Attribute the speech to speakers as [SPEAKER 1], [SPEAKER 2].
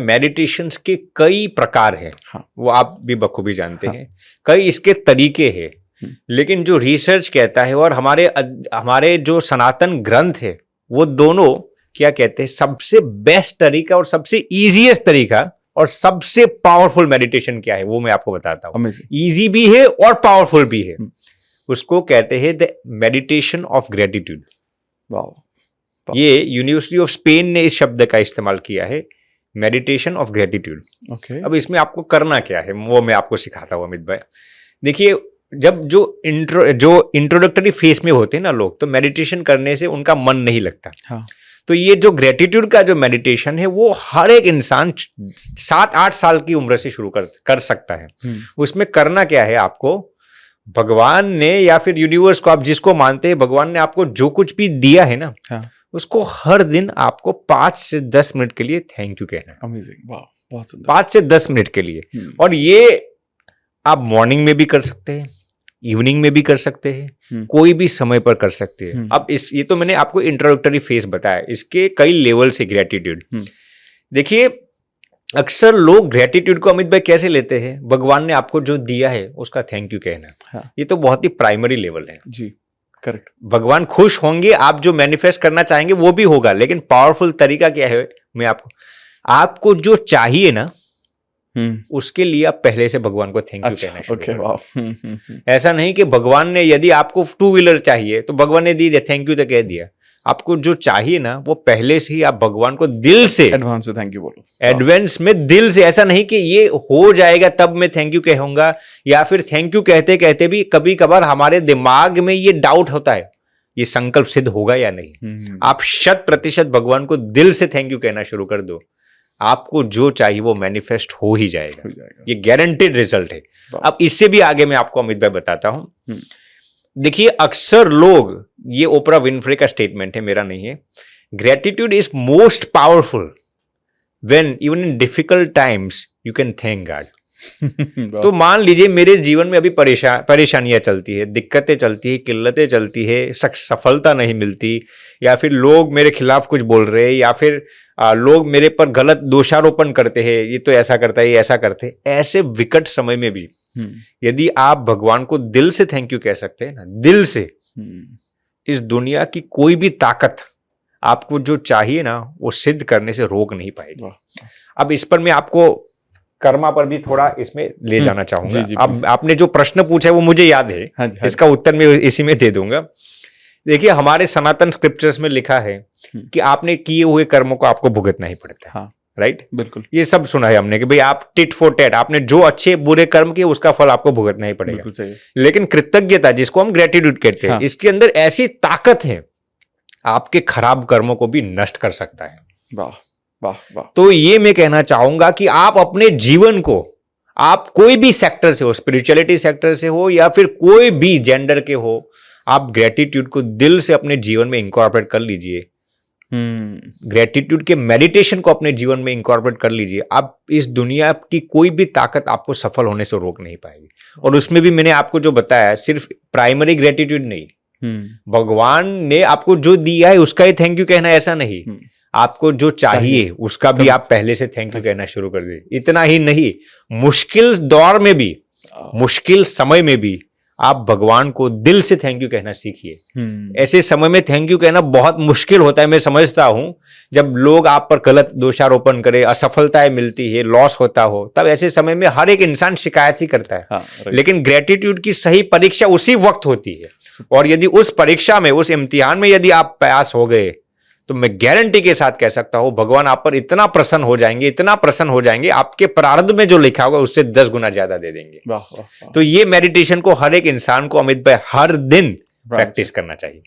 [SPEAKER 1] Meditations के कई प्रकार हैं।
[SPEAKER 2] हाँ।
[SPEAKER 1] वो आप भी बखूबी जानते
[SPEAKER 2] हाँ।
[SPEAKER 1] हैं, कई इसके तरीके हैं। लेकिन जो रिसर्च कहता है और हमारे जो सनातन ग्रंथ है वो दोनों क्या कहते हैं, सबसे बेस्ट तरीका और सबसे इजीएस्ट तरीका और सबसे पावरफुल मेडिटेशन क्या है वो मैं आपको बताता हूँ। इजी भी है और पावरफुल भी है। उसको कहते हैं द मेडिटेशन ऑफ ग्रेटिट्यूड। ये यूनिवर्सिटी ऑफ स्पेन ने इस शब्द का इस्तेमाल किया है, मेडिटेशन ऑफ ग्रेटिट्यूड। अब इसमें आपको करना क्या है वो मैं आपको सिखाता हूँ अमित भाई। देखिए, जब जो इंट्रोडक्टरी फेज में होते हैं ना लोग, तो मेडिटेशन करने से उनका मन नहीं लगता।
[SPEAKER 2] हाँ।
[SPEAKER 1] तो ये जो ग्रेटिट्यूड का जो मेडिटेशन है वो हर एक इंसान 7-8 साल की उम्र से शुरू कर सकता है। उसमें करना क्या है, आपको भगवान ने या फिर यूनिवर्स को, आप जिसको मानते हैं, भगवान ने आपको जो कुछ भी दिया है ना, हाँ, उसको हर दिन आपको 5 से 10 मिनट के लिए थैंक यू कहना है।
[SPEAKER 2] अमेजिंग, वाह, बहुत सुंदर।
[SPEAKER 1] 5 से 10 मिनट के लिए। और ये आप मॉर्निंग में भी कर सकते हैं, इवनिंग में भी कर सकते हैं, कोई भी समय पर कर सकते हैं। अब ये तो मैंने आपको इंट्रोडक्टरी फेज बताया, इसके कई लेवल से ग्रेटिट्यूड। देखिए, अक्सर लोग ग्रेटिट्यूड को अमित भाई कैसे लेते हैं, भगवान ने आपको जो दिया है उसका थैंक यू कहना। हाँ। ये तो बहुत ही प्राइमरी लेवल है
[SPEAKER 2] जी, करेक्ट।
[SPEAKER 1] भगवान खुश होंगे, आप जो मैनिफेस्ट करना चाहेंगे वो भी होगा, लेकिन पावरफुल तरीका क्या है, मैं आपको जो चाहिए ना, उसके लिए आप पहले से भगवान को थैंक यू कहना शुरू करें। ऐसा नहीं कि भगवान ने, यदि आपको 2 व्हीलर चाहिए तो भगवान ने दी दिया, थैंक यू तो कह दिया। आपको जो चाहिए ना वो पहले से ही आप भगवान को दिल से,
[SPEAKER 2] एडवांस में थैंक यू बोलो,
[SPEAKER 1] एडवांस में दिल से। ऐसा नहीं कि ये हो जाएगा तब मैं थैंक यू कहूंगा, या फिर थैंक यू कहते कहते भी कभी कभार हमारे दिमाग में ये डाउट होता है, ये संकल्प सिद्ध होगा या नहीं। आप 100% भगवान को दिल से थैंक यू कहना शुरू कर दो, आपको जो चाहिए वो मैनिफेस्ट हो ही जाएगा। ये गारंटेड रिजल्ट है। अब इससे भी आगे मैं आपको अमित भाई बताता हूं। देखिए, अक्सर लोग, ये ओपरा विनफ्रे का स्टेटमेंट है, मेरा नहीं है, gratitude is most powerful when even in difficult times you can thank God. तो मान लीजिए मेरे जीवन में अभी परेशानियां चलती है, दिक्कतें चलती है, किल्लतें चलती है, सफलता नहीं मिलती, या फिर लोग मेरे खिलाफ कुछ बोल रहे हैं, या फिर लोग मेरे पर गलत दोषारोपण करते हैं, ये तो ऐसा करता है, ये ऐसा करते हैं। ऐसे विकट समय में भी यदि आप भगवान को दिल से थैंक यू कह सकते हैं ना, दिल से, इस दुनिया की कोई भी ताकत आपको जो चाहिए ना वो सिद्ध करने से रोक नहीं पाएगी। अब इस पर मैं आपको कर्मा पर भी थोड़ा इसमें ले जाना चाहूंगा। अब आपने जो प्रश्न पूछा है वो मुझे याद है। हाँ जी, इसका उत्तर मैं इसी में दे दूंगा। देखिए, हमारे सनातन स्क्रिप्चर्स में लिखा है कि आपने किए हुए कर्मों को आपको भुगतना ही पड़ता है। हाँ, राइट, बिल्कुल। ये सब सुना है हमने कि भाई आप टिट फॉर टैट, आपने जो अच्छे बुरे कर्म किए उसका फल आपको भुगतना ही पड़ेगा। बिल्कुल सही। लेकिन कृतज्ञता, जिसको हम ग्रेटिट्यूड कहते हैं, इसके अंदर ऐसी ताकत है, आपके खराब कर्मों को भी नष्ट कर सकता है। वाह वाह वाह। तो ये मैं कहना चाहूंगा कि आप अपने जीवन को, आप कोई भी सेक्टर से हो, स्पिरिचुअलिटी सेक्टर से हो या फिर कोई भी जेंडर के हो, आप ग्रेटिट्यूड को दिल से अपने जीवन में इंकॉर्पोरेट कर लीजिए। ग्रेटिट्यूड के मेडिटेशन को अपने जीवन में इंकॉर्पोरेट कर लीजिए। आप इस दुनिया की कोई भी ताकत आपको सफल होने से रोक नहीं पाएगी। और उसमें भी मैंने आपको जो बताया, सिर्फ प्राइमरी ग्रेटिट्यूड नहीं, भगवान ने आपको जो दिया है उसका ही थैंक यू कहना, ऐसा नहीं, आपको जो चाहिए उसका भी आप पहले से थैंक यू कहना शुरू कर दीजिए। इतना ही नहीं, मुश्किल दौर में भी, मुश्किल समय में भी आप भगवान को दिल से थैंक यू कहना सीखिए। ऐसे समय में थैंक यू कहना बहुत मुश्किल होता है, मैं समझता हूं। जब लोग आप पर गलत दोषारोपण करे, असफलताएं मिलती है, लॉस होता हो, तब ऐसे समय में हर एक इंसान शिकायत ही करता है। हाँ, लेकिन ग्रेटिट्यूड की सही परीक्षा उसी वक्त होती है। और यदि उस परीक्षा में, उस इम्तिहान में यदि आप पास हो गए, तो मैं गारंटी के साथ कह सकता हूं भगवान आप पर इतना प्रसन्न हो जाएंगे, इतना प्रसन्न हो जाएंगे, आपके प्रारब्ध में जो लिखा होगा उससे 10 गुना ज्यादा दे देंगे। वाह वाह वाह। तो ये मेडिटेशन को हर एक इंसान को अमित भाई हर दिन प्रैक्टिस करना चाहिए।